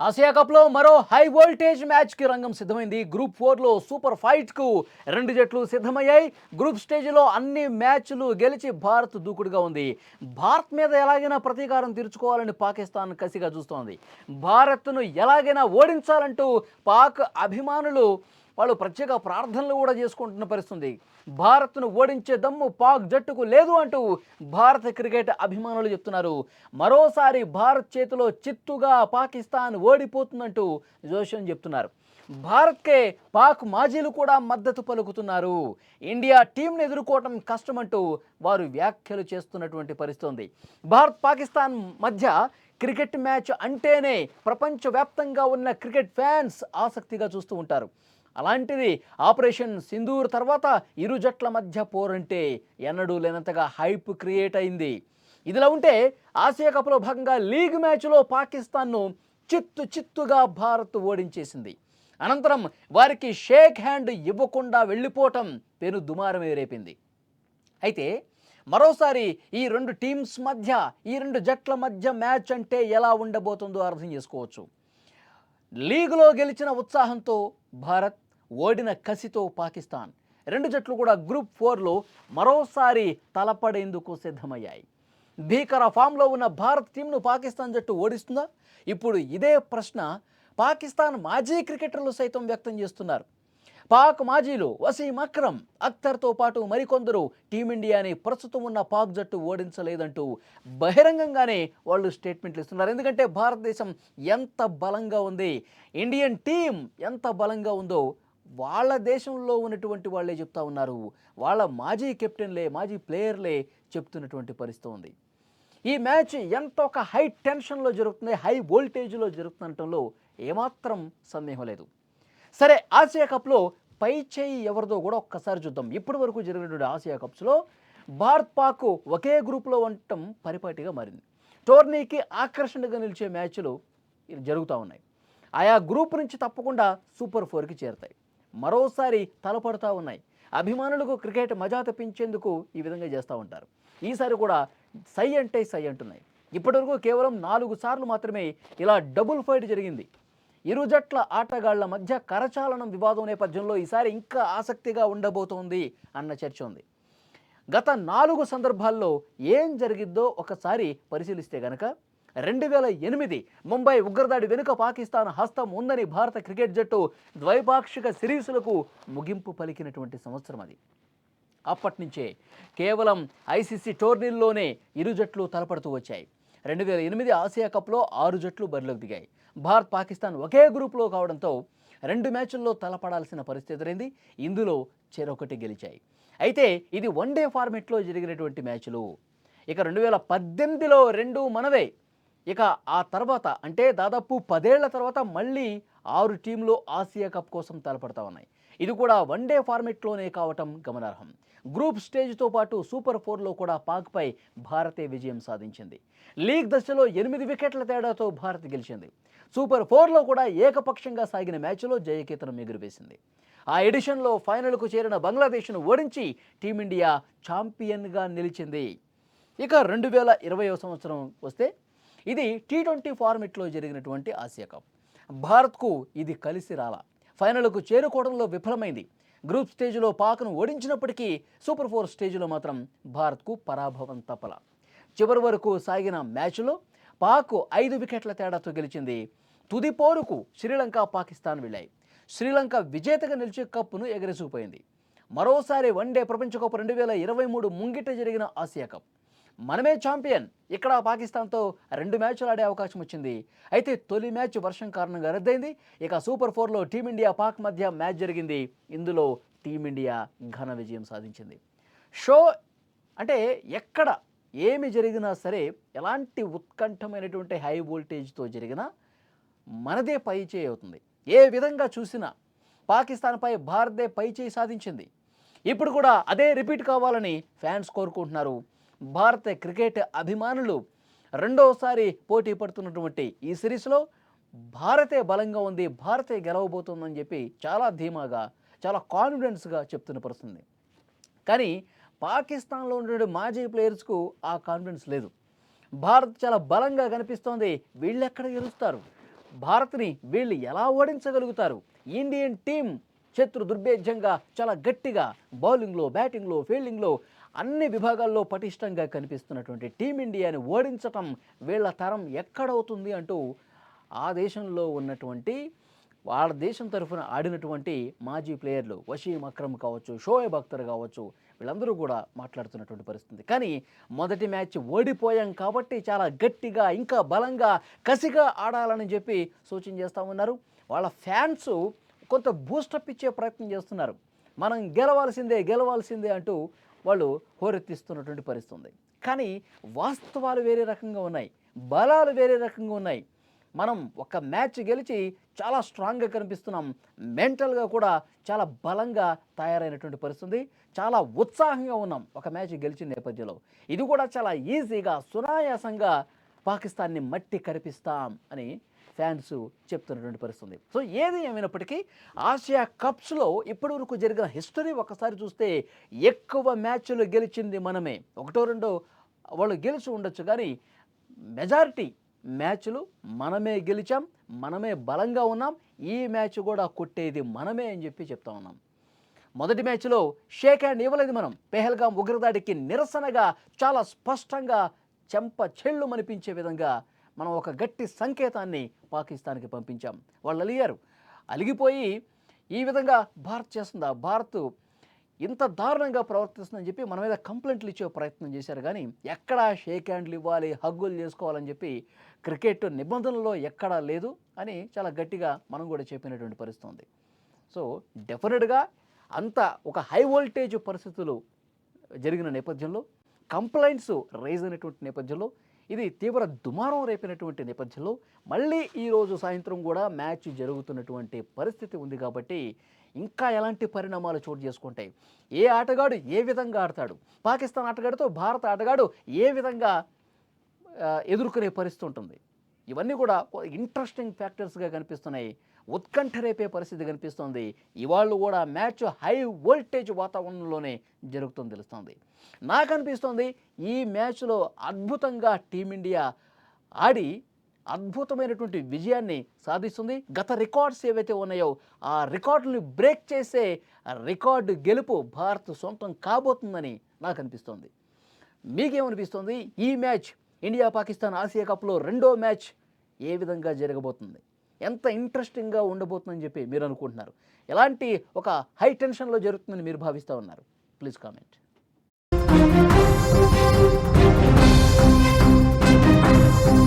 Asia కప్లో మరో high voltage మ్యాచ్కి రంగం సిద్ధమైంది. గ్రూప్ 4లో సూపర్ ఫైట్కు రెండు జట్లు సిద్ధమయ్యాయి. గ్రూప్ స్టేజ్లో అన్ని మ్యాచ్లు గెలిచి భారత్ దూకుడుగా ఉంది. భారత్ మీద ఎలాగైనా ప్రతీకారం తీర్చుకోవాలని పాకిస్తాన్ కసిగా చూస్తోంది. భారత్ను ఎలాగైనా ఓడించాలంటూ పాక్ అభిమానులు వాళ్ళు ప్రత్యేక ప్రార్థనలు కూడా చేసుకుంటున్న పరిస్థితుంది. భారత్ను ఓడించే దమ్ము పాక్ జట్టుకు లేదు అంటూ భారత క్రికెట్ అభిమానులు చెప్తున్నారు. మరోసారి భారత్ చేతిలో చిత్తుగా పాకిస్తాన్ ఓడిపోతుందంటూ జోషన్ చెప్తున్నారు. భారత్కే పాక్ మాజీలు కూడా మద్దతు పలుకుతున్నారు. ఇండియా టీంను ఎదుర్కోవటం కష్టమంటూ వారు వ్యాఖ్యలు చేస్తున్నటువంటి పరిస్థితి ఉంది. భారత్ పాకిస్తాన్ మధ్య క్రికెట్ మ్యాచ్ అంటేనే ప్రపంచవ్యాప్తంగా ఉన్న క్రికెట్ ఫ్యాన్స్ ఆసక్తిగా చూస్తూ ఉంటారు. అలాంటిది ఆపరేషన్ సింధూర్ తర్వాత ఇరు జట్ల మధ్య పోరంటే ఎన్నడూ లేనంతగా హైప్ క్రియేట్ అయింది. ఇదిలా ఉంటే ఆసియా కప్లో భాగంగా లీగ్ మ్యాచ్లో పాకిస్తాన్ను చిత్తుగా భారత్ ఓడించేసింది. అనంతరం వారికి షేక్ హ్యాండ్ ఇవ్వకుండా వెళ్ళిపోవటం పెను దుమారమే రేపింది. అయితే మరోసారి ఈ రెండు టీమ్స్ మధ్య, ఈ రెండు జట్ల మధ్య మ్యాచ్ అంటే ఎలా ఉండబోతుందో అర్థం చేసుకోవచ్చు. లీగ్లో గెలిచిన ఉత్సాహంతో భారత్, ఓడిన కసితో పాకిస్తాన్, రెండు జట్లు కూడా గ్రూప్ 4లో మరోసారి తలపడేందుకు సిద్ధమయ్యాయి. భీకర ఫామ్లో ఉన్న భారత్ టీంను పాకిస్తాన్ జట్టు ఓడిస్తుందా? ఇప్పుడు ఇదే ప్రశ్న పాకిస్తాన్ మాజీ క్రికెటర్లు సైతం వ్యక్తం చేస్తున్నారు. పాక్ మాజీలు వసీం అక్రమ్, అఖ్తర్తో పాటు మరికొందరు టీమిండియాని ప్రస్తుతం ఉన్న పాక్ జట్టు ఓడించలేదంటూ బహిరంగంగానే వాళ్ళు స్టేట్మెంట్లు ఇస్తున్నారు. ఎందుకంటే భారతదేశం ఎంత బలంగా ఉంది, ఇండియన్ టీం ఎంత బలంగా ఉందో వాళ్ళ దేశంలో ఉన్నటువంటి వాళ్ళే చెప్తా ఉన్నారు. వాళ్ళ మాజీ కెప్టెన్లే, మాజీ ప్లేయర్లే చెప్తున్నటువంటి పరిస్థితి ఉంది. ఈ మ్యాచ్ ఎంత ఒక హై టెన్షన్లో జరుగుతుంది, హై వోల్టేజ్లో జరుగుతుండటంలో ఏమాత్రం సందేహం లేదు. సరే, ఆసియా కప్లో పై చేయి ఎవరిదో కూడా ఒక్కసారి చూద్దాం. ఇప్పటి వరకు జరిగినటువంటి ఆసియా కప్స్లో భారత్ పాక్ ఒకే గ్రూప్లో ఉండటం పరిపాటిగా మారింది. టోర్నీకి ఆకర్షణగా నిలిచే మ్యాచ్లు జరుగుతూ ఉన్నాయి. ఆయా గ్రూప్ నుంచి తప్పకుండా సూపర్ 4కి చేరుతాయి. మరోసారి తలపడుతూ ఉన్నాయి. అభిమానులకు క్రికెట్ మజా తెప్పించేందుకు ఈ విధంగా చేస్తూ ఉంటారు. ఈసారి కూడా సై అంటే సై అంటున్నాయి. ఇప్పటివరకు కేవలం 4 సార్లు మాత్రమే ఇలా డబుల్ ఫైట్ జరిగింది. ఇరు జట్ల ఆటగాళ్ల మధ్య కరచాలనం వివాదం నేపథ్యంలో ఈసారి ఇంకా ఆసక్తిగా ఉండబోతోంది అన్న చర్చ ఉంది. గత 4 సందర్భాల్లో ఏం జరిగిద్దో ఒకసారి పరిశీలిస్తే గనక 2008 ముంబై ఉగ్రదాడి వెనుక పాకిస్తాన్ హస్తం ఉందని భారత క్రికెట్ జట్టు ద్వైపాక్షిక సిరీసులకు ముగింపు పలికినటువంటి సంవత్సరం అది. అప్పటి నుంచే కేవలం ఐసీసీ టోర్నీల్లోనే ఇరు జట్లు తలపడుతూ వచ్చాయి. 2008 ఆసియా కప్లో 6 జట్లు బరిలోకి దిగాయి. భారత్ పాకిస్తాన్ ఒకే గ్రూప్లో కావడంతో 2 మ్యాచ్ల్లో తలపడాల్సిన పరిస్థితి ఎదురైంది. ఇందులో చెరొకటి గెలిచాయి. అయితే ఇది వన్డే ఫార్మెట్లో జరిగినటువంటి మ్యాచ్లు. ఇక 2018లో 2 మనవే. ఇక ఆ తర్వాత అంటే దాదాపు 10 ఏళ్ల తర్వాత మళ్ళీ 6 టీంలు ఆసియా కప్ కోసం తలపడతా ఉన్నాయి. ఇది కూడా వన్డే ఫార్మెట్లోనే కావటం గమనార్హం. గ్రూప్ స్టేజ్తో పాటు సూపర్ 4లో కూడా పాక్పై భారతే విజయం సాధించింది. లీగ్ దశలో 8 వికెట్ల తేడాతో భారత్ గెలిచింది. సూపర్ 4లో కూడా ఏకపక్షంగా సాగిన మ్యాచ్లో జయకేతనం ఎగురవేసింది. ఆ ఎడిషన్లో ఫైనల్కు చేరిన బంగ్లాదేశ్ను ఓడించి టీమిండియా ఛాంపియన్గా నిలిచింది. ఇక 2020 సంవత్సరం వస్తే ఇది T20 ఫార్మెట్లో జరిగినటువంటి ఆసియా కప్. భారత్కు ఇది కలిసి రాలా, ఫైనల్కు చేరుకోవడంలో విఫలమైంది. గ్రూప్ స్టేజ్లో పాక్ను ఓడించినప్పటికీ సూపర్ 4 స్టేజ్లో మాత్రం భారత్కు పరాభవం తప్పల. చివరి వరకు సాగిన మ్యాచ్లో పాక్ 5 వికెట్ల తేడాతో గెలిచింది. తుది పోరుకు శ్రీలంక, పాకిస్తాన్ వెళ్ళాయి. శ్రీలంక విజేతగా నిలిచి కప్పును ఎగరేసుకుపోయింది. మరోసారి వన్డే ప్రపంచ కప్ 2023 ముంగిట జరిగిన ఆసియా కప్. మనమే ఛాంపియన్. ఇక్కడ పాకిస్తాన్తో 2 మ్యాచ్లు ఆడే అవకాశం వచ్చింది. అయితే తొలి మ్యాచ్ వర్షం కారణంగా రద్దయింది. ఇక సూపర్ 4లో టీమిండియా పాక్ మధ్య మ్యాచ్ జరిగింది. ఇందులో టీమిండియా ఘన విజయం సాధించింది. షో అంటే ఎక్కడ ఏమి జరిగినా సరే, ఎలాంటి ఉత్కంఠమైనటువంటి హై వోల్టేజ్తో జరిగినా మనదే పై చేయి అవుతుంది. ఏ విధంగా చూసినా పాకిస్తాన్పై భారత్దే పై చేయి సాధించింది. ఇప్పుడు కూడా అదే రిపీట్ కావాలని ఫ్యాన్స్ కోరుకుంటున్నారు. భారత క్రికెట్ అభిమానులు రెండోసారి పోటీ పడుతున్నటువంటి ఈ సిరీస్లో భారతే బలంగా ఉంది, భారతే గెలవబోతుందని చెప్పి చాలా ధీమాగా, చాలా కాన్ఫిడెన్స్గా చెప్తున్న పరిస్థితి. కానీ పాకిస్తాన్లో ఉండే మాజీ ప్లేయర్స్కు ఆ కాన్ఫిడెన్స్ లేదు. భారత్ చాలా బలంగా కనిపిస్తోంది, వీళ్ళెక్కడ గెలుస్తారు, భారత్ని వీళ్ళు ఎలా ఓడించగలుగుతారు? ఇండియన్ టీం శత్రు దుర్భేద్యంగా చాలా గట్టిగా బౌలింగ్లో, బ్యాటింగ్లో, ఫీల్డింగ్లో అన్ని విభాగాల్లో పటిష్టంగా కనిపిస్తున్నటువంటి టీమిండియాని ఓడించటం వీళ్ళ తరం ఎక్కడవుతుంది అంటూ ఆ దేశంలో ఉన్నటువంటి వాళ్ళ దేశం తరఫున ఆడినటువంటి మాజీ ప్లేయర్లు వసీం అక్రమ్ కావచ్చు, షోయబ్ అఖ్తర్ కావచ్చు, వీళ్ళందరూ కూడా మాట్లాడుతున్నటువంటి పరిస్థితి. కానీ మొదటి మ్యాచ్ ఓడిపోయాం కాబట్టి చాలా గట్టిగా, ఇంకా బలంగా, కసిగా ఆడాలని చెప్పి సూచన చేస్తూ ఉన్నారు. వాళ్ళ ఫ్యాన్స్ కొంత బూస్టప్ ఇచ్చే ప్రయత్నం చేస్తున్నారు. మనం గెలవాల్సిందే అంటూ వాళ్ళు హోరెత్తిస్తున్నటువంటి పరిస్థితి ఉంది. కానీ వాస్తవాలు వేరే రకంగా ఉన్నాయి, బలాలు వేరే రకంగా ఉన్నాయి. మనం ఒక మ్యాచ్ గెలిచి చాలా స్ట్రాంగ్గా కనిపిస్తున్నాం, మెంటల్గా కూడా చాలా బలంగా తయారైనటువంటి పరిస్థితి, చాలా ఉత్సాహంగా ఉన్నాం ఒక మ్యాచ్ గెలిచిన నేపథ్యంలో. ఇది కూడా చాలా ఈజీగా, సునాయాసంగా పాకిస్తాన్ని మట్టి కరిపిస్తాం అని ఫ్యాన్స్ చెప్తున్నటువంటి పరిస్థితి. సో ఏది ఏమైనప్పటికీ ఆసియా కప్స్లో ఇప్పటివరకు జరిగిన హిస్టరీ ఒకసారి చూస్తే ఎక్కువ మ్యాచ్లు గెలిచింది మనమే. ఒకటో రెండో వాళ్ళు గెలిచి ఉండొచ్చు, కానీ మెజారిటీ మ్యాచ్లు మనమే గెలిచాం, మనమే బలంగా ఉన్నాం, ఈ మ్యాచ్ కూడా కొట్టేది మనమే అని చెప్పి చెప్తా ఉన్నాం. మొదటి మ్యాచ్లో షేక్ హ్యాండ్ ఇవ్వలేదు మనం. పెహల్గాం ఉగ్రదాడికి నిరసనగా చాలా స్పష్టంగా చెంప చెళ్ళు మనిపించే విధంగా మనం ఒక గట్టి సంకేతాన్ని పాకిస్తాన్కి పంపించాం. వాళ్ళు అలిగిపోయి ఈ విధంగా భారత్ చేస్తుందా, భారత్ ఇంత దారుణంగా ప్రవర్తిస్తుందని చెప్పి మన మీద కంప్లైంట్లు ఇచ్చే ప్రయత్నం చేశారు. కానీ ఎక్కడా షేక్ హ్యాండ్లు ఇవ్వాలి, హగ్గులు చేసుకోవాలని చెప్పి క్రికెట్ నిబంధనల్లో ఎక్కడా లేదు అని చాలా గట్టిగా మనం కూడా చెప్పినటువంటి పరిస్థితి ఉంది. సో డెఫినెట్గా అంత ఒక హై వోల్టేజ్ పరిస్థితులు జరిగిన నేపథ్యంలో, కంప్లైంట్స్ రైజ్ అయినటువంటి నేపథ్యంలో, ఇది తీవ్ర దుమారం రేపినటువంటి నేపథ్యంలో మళ్ళీ ఈరోజు సాయంత్రం కూడా మ్యాచ్ జరుగుతున్నటువంటి పరిస్థితి ఉంది. కాబట్టి ఇంకా ఎలాంటి పరిణామాలు చోటు చేసుకుంటాయి, ఏ ఆటగాడు ఏ విధంగా ఆడతాడు, పాకిస్తాన్ ఆటగాడితో భారత ఆటగాడు ఏ విధంగా ఎదుర్కొనే పరిస్థితి ఉంటుంది, ఇవన్నీ కూడా ఇంట్రెస్టింగ్ ఫ్యాక్టర్స్గా కనిపిస్తున్నాయి. ఉత్కంఠ రేపే పరిస్థితి కనిపిస్తుంది. ఇవాళ కూడా మ్యాచ్ హై వోల్టేజ్ వాతావరణంలోనే జరుగుతుంది తెలుస్తుంది. నాకు అనిపిస్తుంది ఈ మ్యాచ్లో అద్భుతంగా టీమిండియా ఆడి అద్భుతమైనటువంటి విజయాన్ని సాధిస్తుంది. గత రికార్డ్స్ ఏవైతే ఉన్నాయో ఆ రికార్డుని బ్రేక్ చేసే రికార్డు గెలుపు భారత్ సొంతం కాబోతుందని నాకు అనిపిస్తుంది. మీకేమనిపిస్తుంది? ఈ మ్యాచ్ ఇండియా పాకిస్తాన్ ఆసియా కప్లో రెండో మ్యాచ్ ఏ విధంగా జరగబోతుంది, ఎంత ఇంట్రెస్టింగ్గా ఉండబోతుందని చెప్పి మీరు అనుకుంటున్నారు? ఎలాంటి ఒక హై టెన్షన్లో జరుగుతుందని మీరు భావిస్తూ ఉన్నారు? Please comment.